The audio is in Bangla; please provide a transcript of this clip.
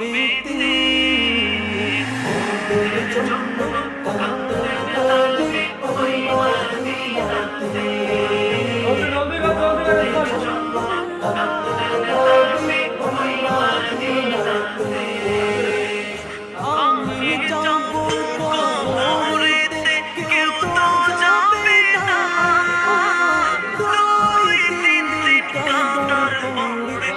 পেতে ওদের জন্য কাঁদতে হবে ওই মদিনাতে ওদের জন্য কাঁদতে হবে ওই মদিনাতে আমি যাব কবরেতে কেউ তো যাবে না 2-3 দিন কাঁদার পরে